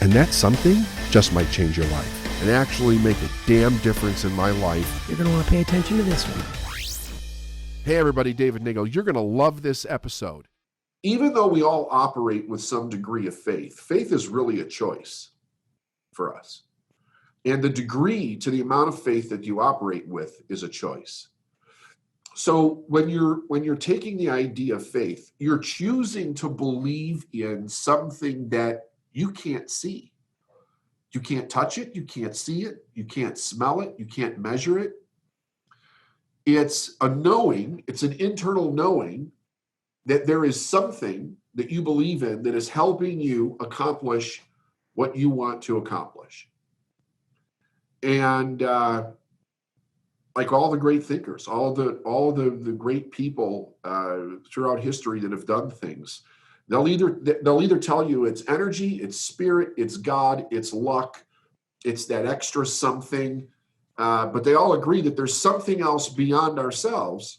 And that something just might change your life and actually make a damn difference in my life. You're going to want to pay attention to this one. Hey everybody, David Nagel. You're going to love this episode. Even though we all operate with some degree of faith, faith is really a choice for us. And the degree to the amount of faith that you operate with is a choice. So when you're taking the idea of faith, you're choosing to believe in something that you can't see. You can't touch it, you can't see it, you can't smell it, you can't measure it. It's a knowing, it's an internal knowing that there is something that you believe in that is helping you accomplish what you want to accomplish. And like all the great thinkers, all the great people throughout history that have done things, they'll either tell you it's energy, it's spirit, it's God, it's luck, it's that extra something, but they all agree that there's something else beyond ourselves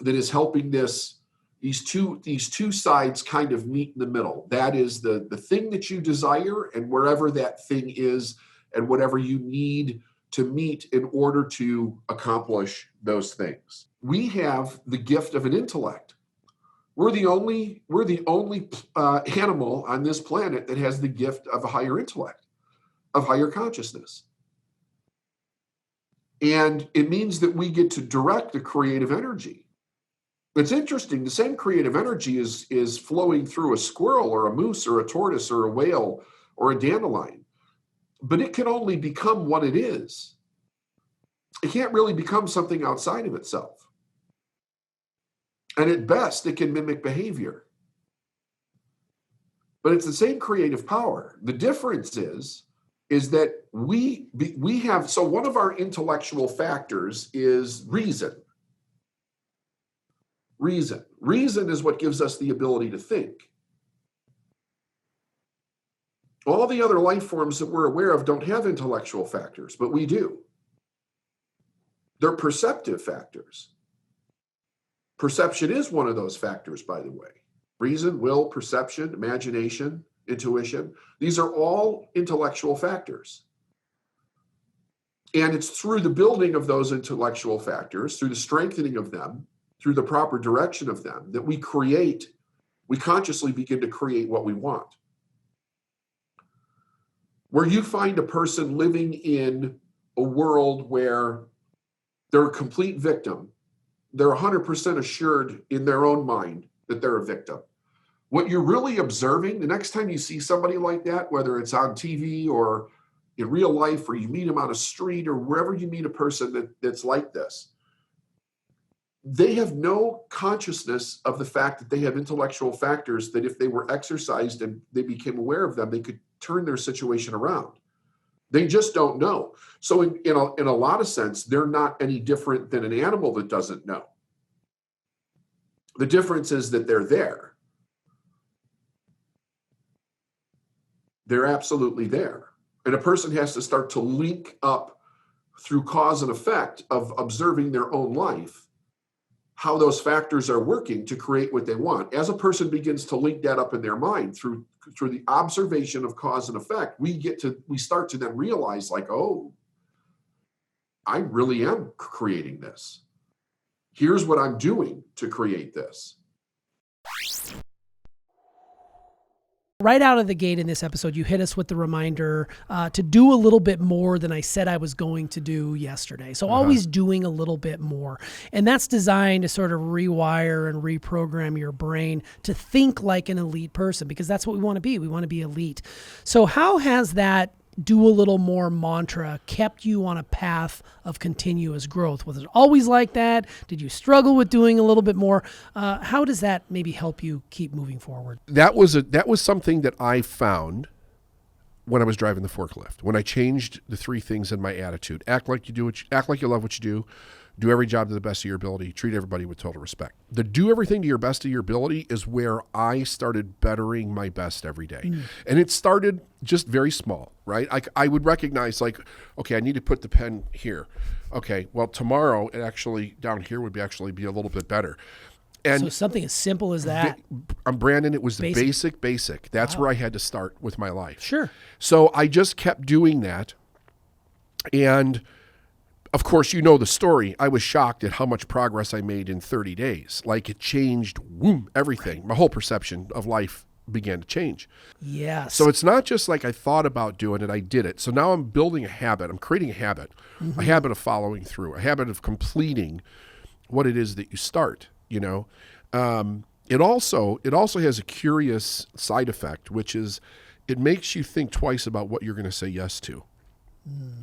that is helping these two sides kind of meet in the middle. That is the thing that you desire, and wherever that thing is, and whatever you need to meet in order to accomplish those things. We have the gift of an intellect. We're the only animal on this planet that has the gift of a higher intellect, of higher consciousness. And it means that we get to direct the creative energy. It's interesting, the same creative energy is flowing through a squirrel or a moose or a tortoise or a whale or a dandelion. But it can only become what it is. It can't really become something outside of itself. And at best, it can mimic behavior. But it's the same creative power. The difference is that we have, so one of our intellectual factors is reason. Reason is what gives us the ability to think. All the other life forms that we're aware of don't have intellectual factors, but we do. They're perceptive factors. Perception is one of those factors, by the way. Reason, will, perception, imagination, intuition. These are all intellectual factors. And it's through the building of those intellectual factors, through the strengthening of them, through the proper direction of them, that we consciously begin to create what we want. Where you find a person living in a world where they're a complete victim, they're 100% assured in their own mind that they're a victim. What you're really observing, the next time you see somebody like that, whether it's on TV or in real life, or you meet them on a street or wherever you meet a person that's like this, they have no consciousness of the fact that they have intellectual factors that if they were exercised and they became aware of them, they could turn their situation around. They just don't know. So in a lot of sense, they're not any different than an animal that doesn't know. The difference is that they're there. They're absolutely there. And a person has to start to link up through cause and effect of observing their own life, how those factors are working to create what they want. As a person begins to link that up in their mind through the observation of cause and effect, we start to then realize, like, oh, I really am creating this. Here's what I'm doing to create this. Right out of the gate in this episode, you hit us with the reminder to do a little bit more than I said I was going to do yesterday. So always doing a little bit more. And that's designed to sort of rewire and reprogram your brain to think like an elite person, because that's what we want to be. We want to be elite. So how has that do a little more mantra kept you on a path of continuous growth? Was it always like that? Did you struggle with doing a little bit more? How does that maybe help you keep moving forward? That was something that I found when I was driving the forklift. When I changed the three things in my attitude: act like you love what you do every job to the best of your ability, treat everybody with total respect. The do everything to your best of your ability is where I started bettering my best every day. And it started just very small, right? I would recognize, like, okay, I need to put the pen here. Okay, well, tomorrow, it actually, down here would be a little bit better. And so something as simple as that. Brandon, it was the basic. That's Wow. where I had to start with my life. Sure. So I just kept doing that. And of course, you know the story. I was shocked at how much progress I made in 30 days. Like it changed, everything. My whole perception of life began to change. Yes. So it's not just like I thought about doing it, I did it. So now I'm building a habit. I'm creating a habit of following through, a habit of completing what it is that you start, you know. It also has a curious side effect, which is it makes you think twice about what you're going to say yes to.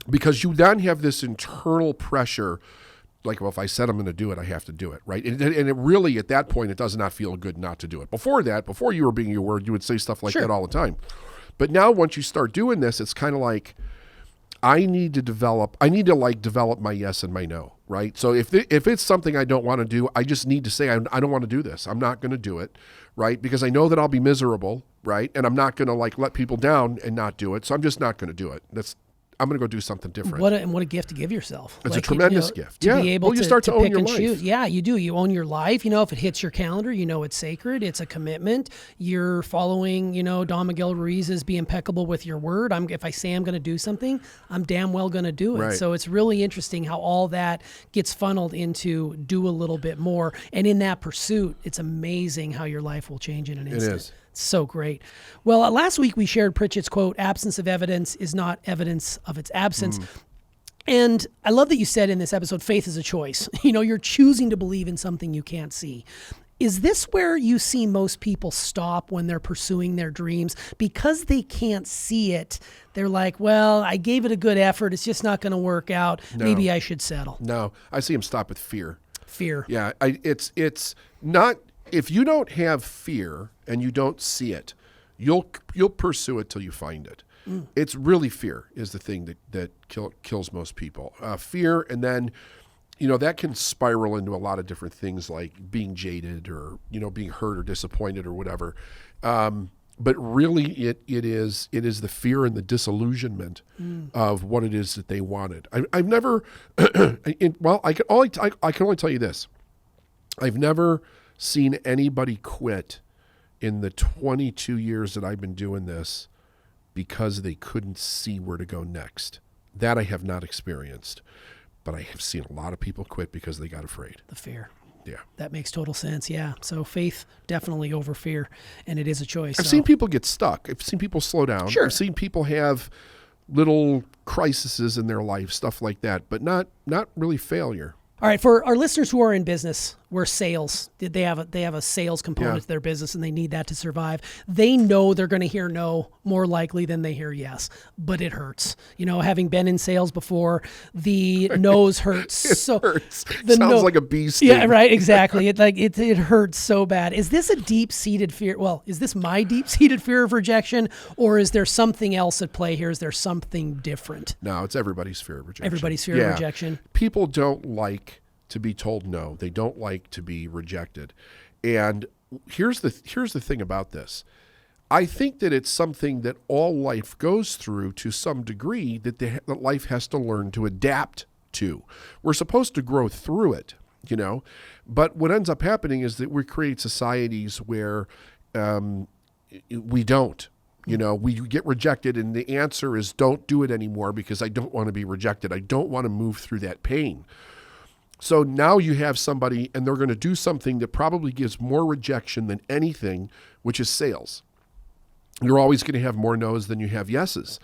Because you then have this internal pressure, like, well, if I said I'm going to do it, I have to do it, right? And it really, at that point, it does not feel good not to do it. Before you were being your word, you would say stuff like that all the time. But now once you start doing this, it's kind of like, I need to develop my yes and my no, right? So if it's something I don't want to do, I just need to say, I don't want to do this. I'm not going to do it, right? Because I know that I'll be miserable, right? And I'm not going to like let people down and not do it. So I'm just not going to do it. I'm going to go do something different. What a gift to give yourself. It's a tremendous gift. To be able you start to own pick your and life. choose. Yeah, you do. You own your life. You know, if it hits your calendar, you know it's sacred. It's a commitment. You're following, Don Miguel Ruiz's be impeccable with your word. If I say I'm going to do something, I'm damn well going to do it. Right. So it's really interesting how all that gets funneled into do a little bit more. And in that pursuit, it's amazing how your life will change in an instant. It is. So great. Well, last week we shared Pritchett's quote, absence of evidence is not evidence of its absence. And I love that you said in this episode, faith is a choice. You're choosing to believe in something you can't see. Is this where you see most people stop when they're pursuing their dreams? Because they can't see it, they're like, well, I gave it a good effort. It's just not going to work out. No. Maybe I should settle. No, I see them stop with fear. Fear. Yeah, it's not, if you don't have fear and you don't see it, you'll pursue it till you find it. It's really fear is the thing that kills most people. Fear, and then, that can spiral into a lot of different things like being jaded or, being hurt or disappointed or whatever. But really it is the fear and the disillusionment of what it is that they wanted. I've never, I can only tell you this. I've never seen anybody quit in the 22 years that I've been doing this because they couldn't see where to go next. That I have not experienced, but I have seen a lot of people quit because they got afraid. The fear. Yeah. That makes total sense. Yeah. So faith definitely over fear, and it is a choice. I've seen people get stuck. I've seen people slow down. Sure. I've seen people have little crises in their life, stuff like that, but not really failure. All right, for our listeners who are in business, where sales, they have a sales component Yeah. to their business and they need that to survive. They know they're going to hear no more likely than they hear yes, but it hurts. Having been in sales before, the no's hurts. It hurts. The Sounds like a bee sting. Yeah, right, exactly. It hurts so bad. Is this a deep-seated fear? Well, is this my deep-seated fear of rejection, or is there something else at play here? Is there something different? No, it's everybody's fear of rejection. Everybody's fear of rejection. People don't like to be told no. They don't like to be rejected. And here's the thing about this. I think that it's something that all life goes through to some degree that life has to learn to adapt to. We're supposed to grow through it, but what ends up happening is that we create societies where we don't. We get rejected, and the answer is don't do it anymore because I don't want to be rejected. I don't want to move through that pain. So now you have somebody, and they're going to do something that probably gives more rejection than anything, which is sales. You're always going to have more no's than you have yeses,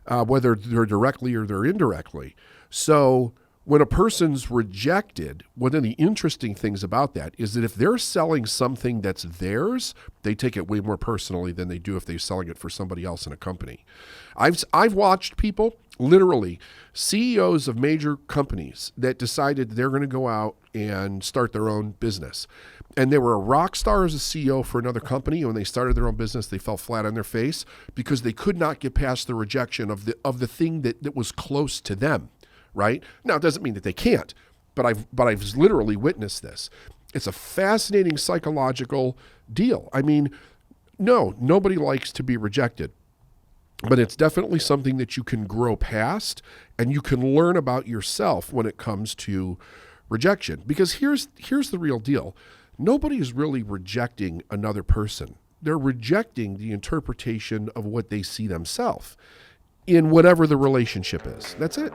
whether they're directly or they're indirectly. So when a person's rejected, one of the interesting things about that is that if they're selling something that's theirs, they take it way more personally than they do if they're selling it for somebody else in a company. I've watched people, literally CEOs of major companies, that decided they're going to go out and start their own business. And they were a rock star as a CEO for another company. And when they started their own business, they fell flat on their face because they could not get past the rejection of the thing that was close to them. Right? Now, it doesn't mean that they can't, but I've literally witnessed this. It's a fascinating psychological deal. I mean, no, nobody likes to be rejected, but it's definitely something that you can grow past, and you can learn about yourself when it comes to rejection. Because here's the real deal. nobody is really rejecting another person. They're rejecting the interpretation of what they see themselves in whatever the relationship is. That's it.